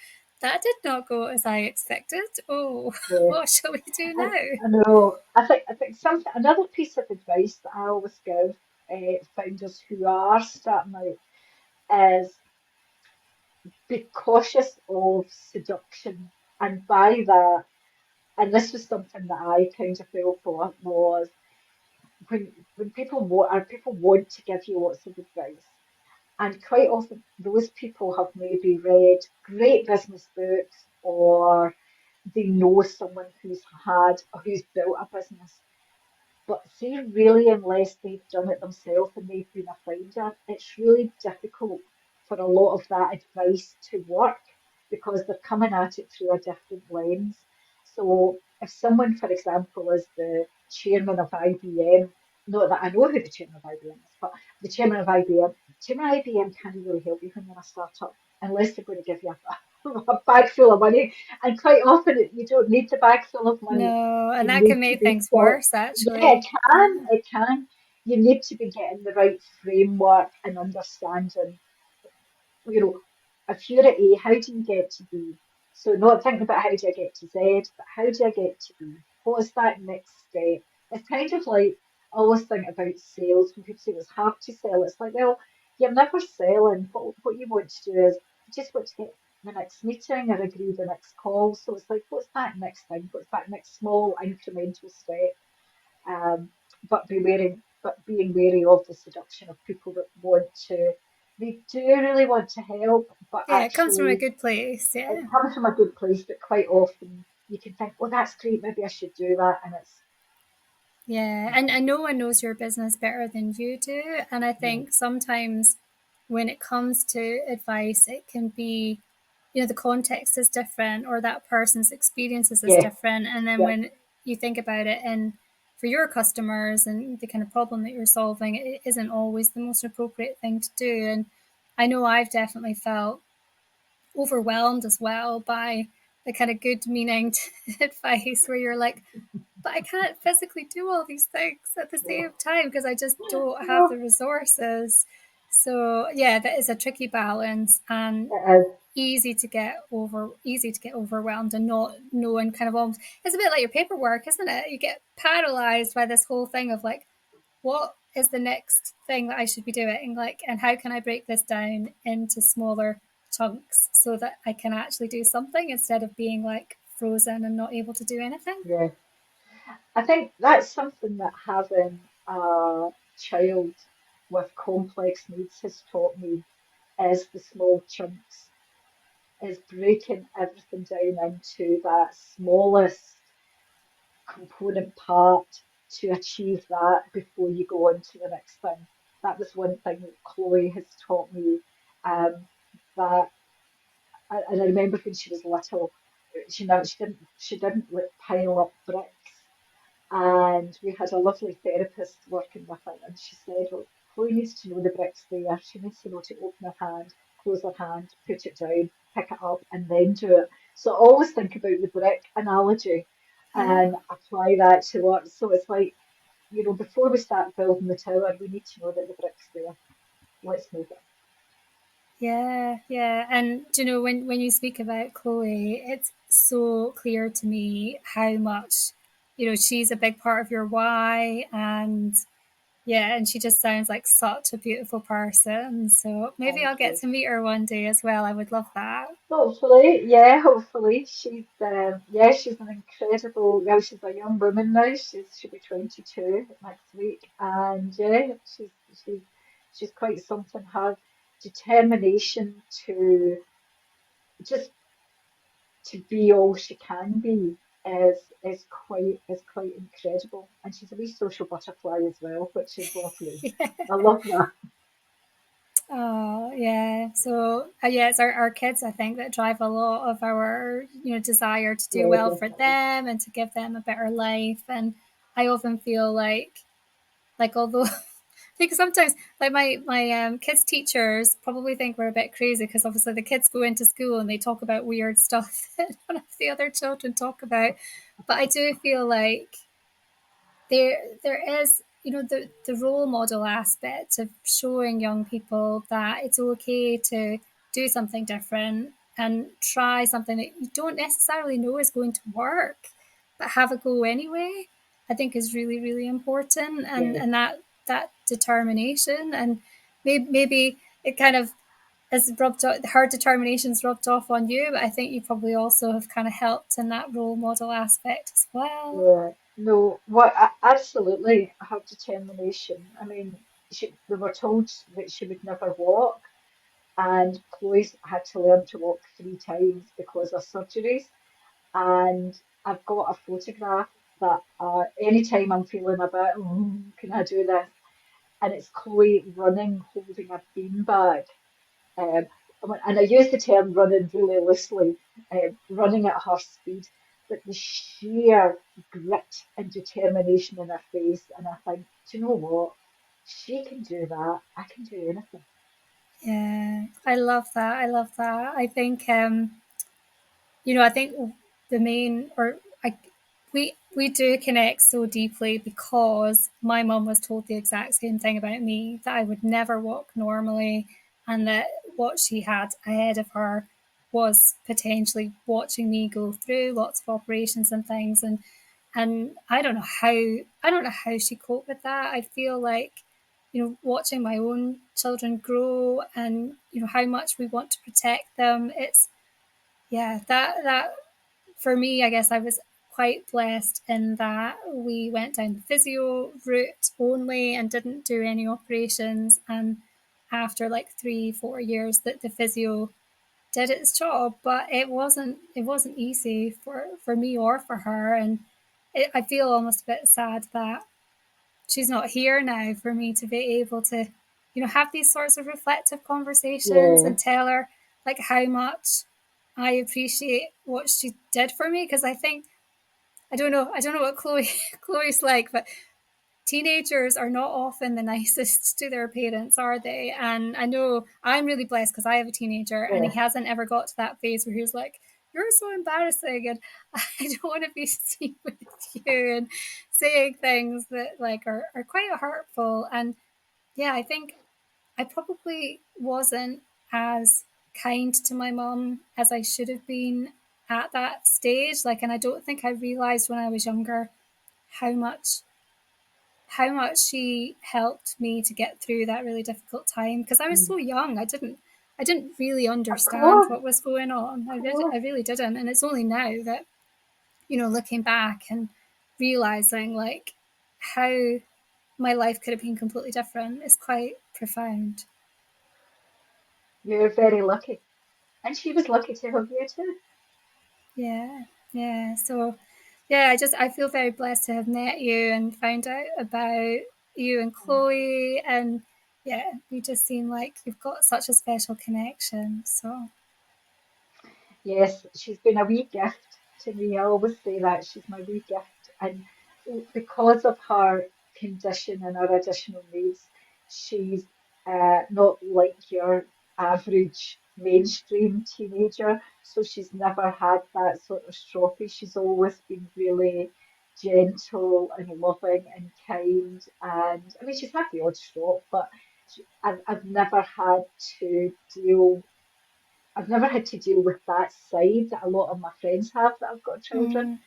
A: That did not go as I expected. Oh,
B: Yeah.
A: what shall we do
B: I,
A: now?
B: I know. I think something another piece of advice that I always give founders who are starting out is be cautious of seduction. And by that, and this was something that I kind of fell for, was when people want to give you lots of advice. And quite often those people have maybe read great business books, or they know someone who's built a business. But see, really, unless they've done it themselves and they've been a founder, it's really difficult for a lot of that advice to work because they're coming at it through a different lens. So, if someone, for example, is the chairman of IBM, not that I know who the chairman of IBM is, but the chairman of IBM can't really help you when you're a startup unless they're going to give you a bag full of money. And quite often, you don't need the bag full of money.
A: No, and
B: You
A: that can
B: need to
A: make
B: be
A: things
B: get,
A: worse,
B: yeah,
A: actually.
B: it can, it can. You need to be getting the right framework and understanding, you know, if you're at A, how do you get to B? So not thinking about how do I get to Z, but how do I get to B? What is that next step? It's kind of like I always think about sales when people say it's hard to sell. It's like, well, you're never selling. What you want to do is you just want to get the next meeting or agree the next call. So it's like, what's that next thing? What's that next small incremental step? um, but being wary of the seduction of people that they do really want to help, but
A: Yeah, it comes from a
B: actually
A: good place.
B: it
A: Yeah.
B: comes from a good place, but quite often you can think, well, that's great, maybe I should do that, and it's,
A: Yeah, and no one knows your business better than you do. And I
B: yeah,
A: think sometimes when it comes to advice, it can be, the context is different or that person's experiences is
B: yeah,
A: different. And then
B: yeah,
A: when you think about it, and for your customers and the kind of problem that you're solving, it isn't always the most appropriate thing to do. And I know I've definitely felt overwhelmed as well by the kind of good meaning advice where you're like, but I can't physically do all these things at the
B: yeah.
A: same time because I just don't have the
B: No,
A: resources. So yeah, that is a tricky balance and
B: it is.
A: easy to get overwhelmed and not knowing kind of almost it's a bit like your paperwork, isn't it? You get paralyzed by this whole thing of like, what is the next thing that I should be doing? Like, and how can I break this down into smaller chunks so that I can actually do something instead of being like frozen and not able to do anything?
B: Yeah, I think that's something that having a child with complex needs has taught me is the small chunks, is breaking everything down into that smallest component part to achieve that before you go on to the next thing. That was one thing that Chloe has taught me. That and I remember when she was little, she didn't like pile up bricks, and we had a lovely therapist working with her, and she said, well, Chloe needs to know the bricks there. She needs to know to open her hand, close her hand, put it down, pick it up, and then do it. So I always think about the brick analogy
A: Yeah.
B: and apply that to work. So it's like, before we start building the tower, we need to know that the brick's there. Let's move it.
A: Yeah, yeah. And when you speak about Chloe, it's so clear to me how much, she's a big part of your why. And yeah, and she just sounds like such a beautiful person. So maybe I'll
B: Thank
A: get
B: you.
A: to meet her one day as well. I would love that.
B: Hopefully, yeah, hopefully. She's an incredible, well, she's a young woman now. She'll be 22 next week. And yeah, she's she's quite something. Her determination to just to be all she can be is quite incredible. And she's a wee social butterfly as well, which is lovely. I love that.
A: Oh, yeah. So, yeah, it's our kids, I think, that drive a lot of our, desire to do
B: Yeah,
A: well for
B: definitely.
A: them and to give them a better life. And I often feel like although I think sometimes like my kids teachers probably think we're a bit crazy because obviously the kids go into school and they talk about weird stuff that none of the other children talk about, but I do feel like there is the role model aspect of showing young people that it's okay to do something different and try something that you don't necessarily know is going to work, but have a go anyway, I think is really, really important.
B: Yeah,
A: And that determination, and maybe it kind of has rubbed off, her determination's rubbed off on you, but I think you probably also have kind of helped in that role model aspect as well.
B: yeah. No, what absolutely her determination. I mean, we were told that she would never walk, and Chloe's had to learn to walk 3 times because of surgeries. And I've got a photograph that anytime I'm feeling a bit, can I do this? And it's Chloe running, holding a beanbag. Um, and I use the term running really loosely, running at her speed, but the sheer grit and determination in her face. And I think, do you know what? She can do that. I can do anything.
A: Yeah, I love that. I love that. I think I think the main or I we do connect so deeply because my mum was told the exact same thing about me, that I would never walk normally, and that what she had ahead of her was potentially watching me go through lots of operations and things. And I don't know how she coped with that. I feel like, watching my own children grow, and how much we want to protect them. It's Yeah, that for me, I guess I was quite blessed in that we went down the physio route only and didn't do any operations. And after like 3-4 years, that the physio did its job, but it wasn't easy for me or for her. And I feel almost a bit sad that she's not here now for me to be able to, have these sorts of reflective conversations
B: Yeah,
A: and tell her like how much I appreciate what she did for me. Because I think I don't know what Chloe's like, but teenagers are not often the nicest to their parents, are they? And I know I'm really blessed because I have a teenager and he
B: yeah.
A: hasn't ever got to that phase where he's like, "You're so embarrassing," and I don't want to be seen with you, and saying things that like are quite hurtful. And yeah, I think I probably wasn't as kind to my mum as I should have been at that stage. Like, and I don't think I realized when I was younger how much she helped me to get through that really difficult time, because I was
B: Mm.
A: so young. I didn't really
B: Of
A: understand
B: course,
A: what was going on.
B: of
A: I
B: course.
A: really didn't. And it's only now that, looking back and realizing like how my life could have been completely different is quite profound.
B: You're very lucky. And she was lucky to have you too.
A: Yeah, yeah. So, yeah, I feel very blessed to have met you and found out about you and
B: Mm.
A: Chloe. And yeah, you just seem like you've got such a special connection. So,
B: Yes, she's been a wee gift to me. I always say that she's my wee gift. And because of her condition and her additional needs, she's not like your average mainstream teenager. So she's never had that sort of stroppy. She's always been really gentle and loving and kind. And I mean, she's had the odd strop, but I've never had to deal I've never had to deal with that side that a lot of my friends have that have got children.
A: mm,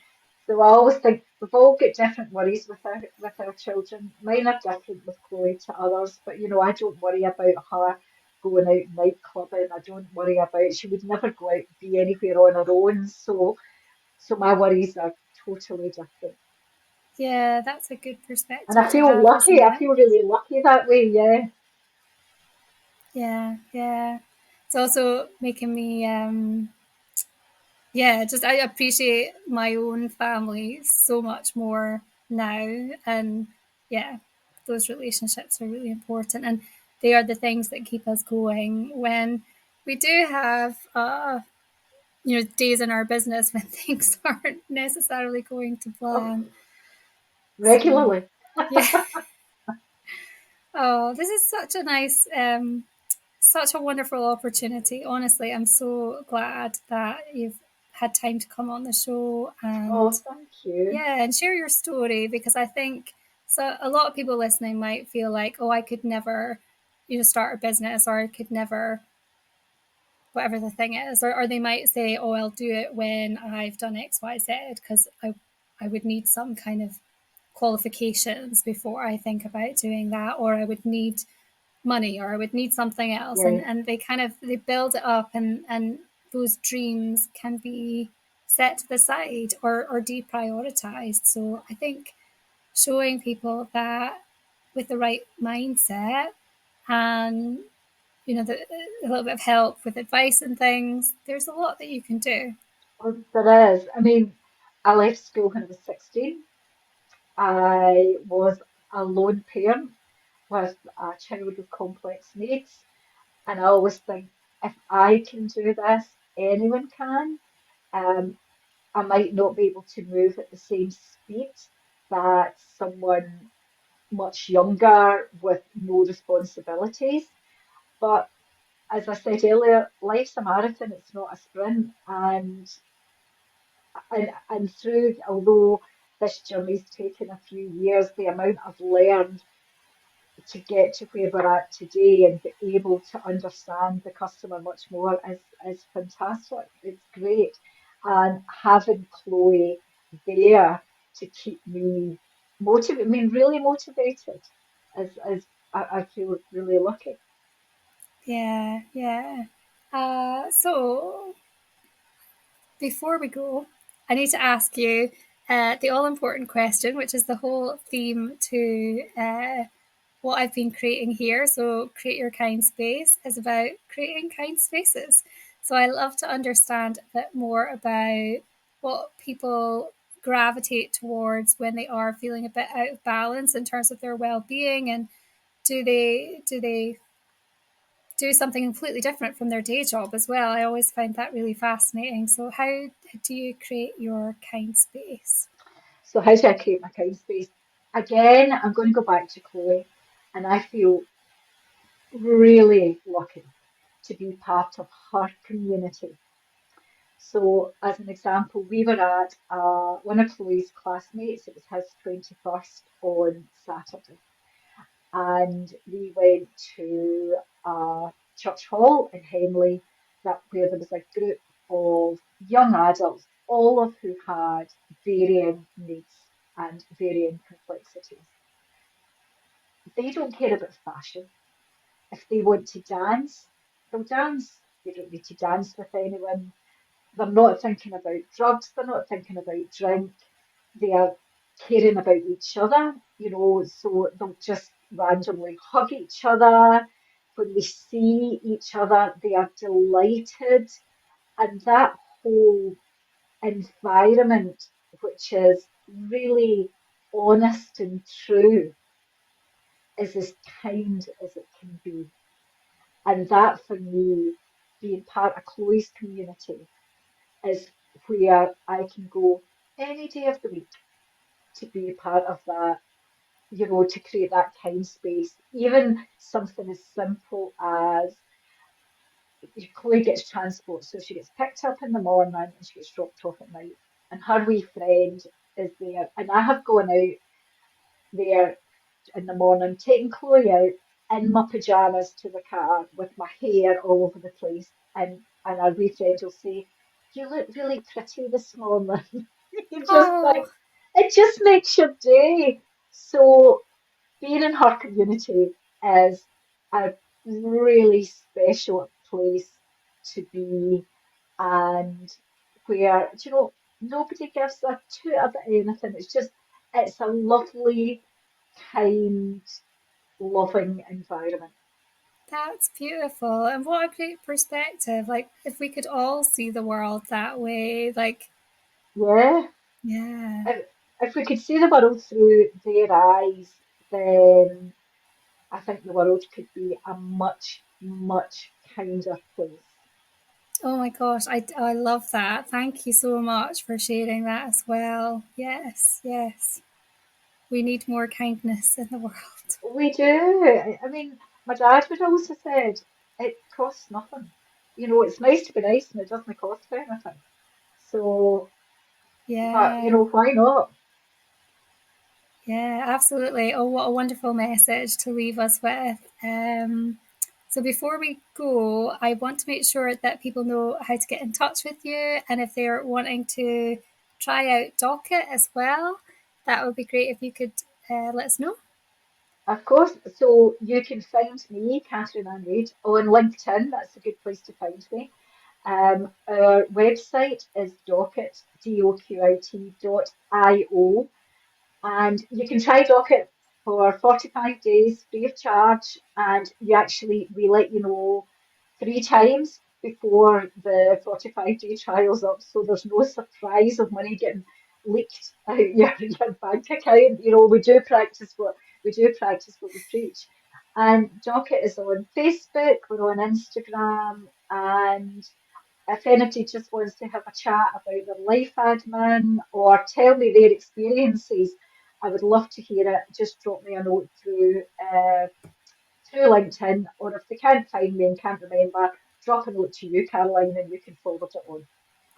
B: So I always think we've all got different worries with our children. Mine are different with Chloe to others, but I don't worry about her going out night clubbing. I don't worry about she would never go out and be anywhere on her own. So my worries are totally different.
A: yeah, that's a good
B: And
A: perspective
B: I
A: to
B: feel
A: have,
B: lucky.
A: isn't
B: I
A: it?
B: feel really lucky that way, yeah.
A: Yeah, yeah. It's also making me yeah, just I appreciate my own family so much more now. And yeah, those relationships are really important, and they are the things that keep us going when we do have days in our business when things aren't necessarily going to
B: Oh,
A: plan. So
B: regularly.
A: yeah. Oh, this is such a wonderful opportunity. Honestly, I'm so glad that you've had time to come on the show
B: Oh,
A: and
B: thank you.
A: yeah, and share your story, because I think so a lot of people listening might feel like, oh, I could never, start a business, or I could never whatever the thing is, or they might say, oh, I'll do it when I've done XYZ, because I would need some kind of qualifications before I think about doing that, or I would need money, or I would need something else.
B: Yeah.
A: And they kind of they build it up, and those dreams can be set to the side or deprioritized. So I think showing people that with the right mindset and a little bit of help with advice and things, there's a lot that you can do.
B: Well, there is. I mean, I left school when I was 16. I was a lone parent with a child with complex needs. And I always think if I can do this, anyone can. Um, I might not be able to move at the same speed that someone much younger with no responsibilities. But as I said earlier, life's a marathon, it's not a sprint. And through, although this journey's taken a few years, the amount I've learned to get to where we're at today and be able to understand the customer much more is fantastic. It's great. And having Chloe there to keep me motivated, I mean, really motivated, I feel really lucky.
A: Yeah, yeah. So before we go, I need to ask you the all important question, which is the whole theme to what I've been creating here. So, Create Your Kind Space is about creating kind spaces. So, I love to understand a bit more about what people gravitate towards when they are feeling a bit out of balance in terms of their well-being, and do they do something completely different from their day job as well. I always find that really fascinating. So, how do you create your kind space?
B: So how do I create my kind space? Again, I'm going to go back to Chloe, and I feel really lucky to be part of her community. So, as an example, we were at one of Chloe's classmates, it was his 21st on Saturday, and we went to a church hall in Henley where there was a group of young adults, all of who had varying needs and varying complexities. They don't care about fashion. If they want to dance, they'll dance. They don't need to dance with anyone. They're not thinking about drugs, they're not thinking about drink, they are caring about each other, so they'll just randomly hug each other. When they see each other, they are delighted. And that whole environment, which is really honest and true, is as kind as it can be. And that for me, being part of Chloe's community, is where I can go any day of the week to be part of that, to create that kind space. Even something as simple as Chloe gets transport, so she gets picked up in the morning and she gets dropped off at night. And her wee friend is there. And I have gone out there in the morning, taking Chloe out in my pajamas to the car with my hair all over the place. And our wee friend will say, "You look really pretty this morning." You just
A: Oh,
B: think it just makes your day. So being in her community is a really special place to be, and where, nobody gives a toot about anything. It's a lovely, kind, loving environment.
A: that's beautiful. And what a great perspective. Like, if we could all see the world that way, like,
B: Yeah.
A: yeah.
B: If we could see the world through their eyes, then I think the world could be a much, much kinder place.
A: Oh my gosh, I love that. Thank you so much for sharing that as well. Yes, yes. We need more kindness in the world.
B: We do. I mean, my dad would also said it costs nothing. It's nice to be nice and it doesn't cost anything. So, but
A: Yeah,
B: why not?
A: yeah, absolutely. Oh, what a wonderful message to leave us with. So before we go, I want to make sure that people know how to get in touch with you, and if they're wanting to try out Doqit as well, that would be great if you could let us know.
B: Of course, so you can find me, Catherine Ann Reid, on LinkedIn. That's a good place to find me. Our website is Doqit, Doqit.io. And you can try Doqit for 45 days free of charge. And we let you know 3 times before the 45-day trial's up. So there's no surprise of money getting leaked out your bank account. We do practice what we preach. And Doqit is on Facebook, we're on Instagram, and if anybody just wants to have a chat about their life admin or tell me their experiences, I would love to hear it. Just drop me a note through LinkedIn, or if they can't find me and can't remember, drop a note to you, Caroline, and you can forward it on.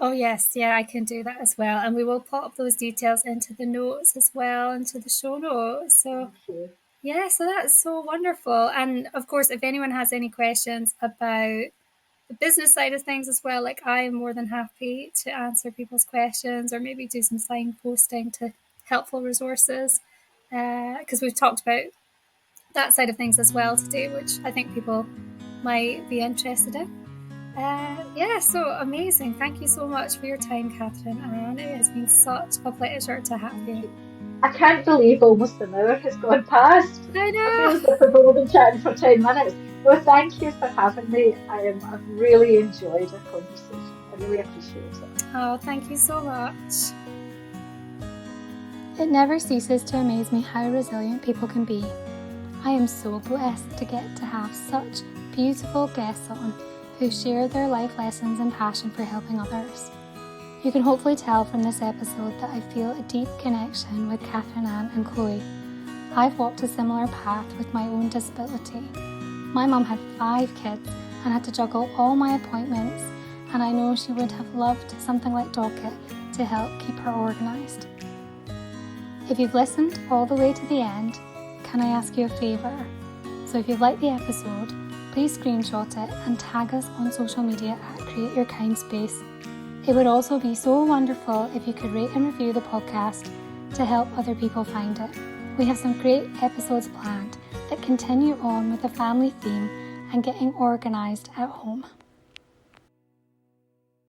A: Oh, yes, yeah, I can do that as well. And we will pop those details into the notes as well, into the show notes. So,
B: Thank you.
A: yeah, so that's so wonderful. And of course, if anyone has any questions about the business side of things as well, like I am more than happy to answer people's questions or maybe do some signposting to helpful resources. Because we've talked about that side of things as well today, which I think people might be interested in. Yeah, so amazing. Thank you so much for your time, Catherine. And it has been such a pleasure to have
B: Thank
A: you.
B: you. I can't believe almost an hour has gone past.
A: I
B: I feel
A: know.
B: as if we've only been chatting for 10 minutes. No, thank you for having me. I've really enjoyed our conversation. I really appreciate it.
A: Oh, thank you so much.
C: It never ceases to amaze me how resilient people can be. I am so blessed to get to have such beautiful guests on who share their life lessons and passion for helping others. You can hopefully tell from this episode that I feel a deep connection with Catherine Ann and Chloe. I've walked a similar path with my own disability. My mum had 5 kids and had to juggle all my appointments, and I know she would have loved something like Doqit to help keep her organised. If you've listened all the way to the end, can I ask you a favour? So if you've liked the episode, please screenshot it and tag us on social media at Create Your Kind Space. It would also be so wonderful if you could rate and review the podcast to help other people find it. We have some great episodes planned that continue on with the family theme and getting organised at home.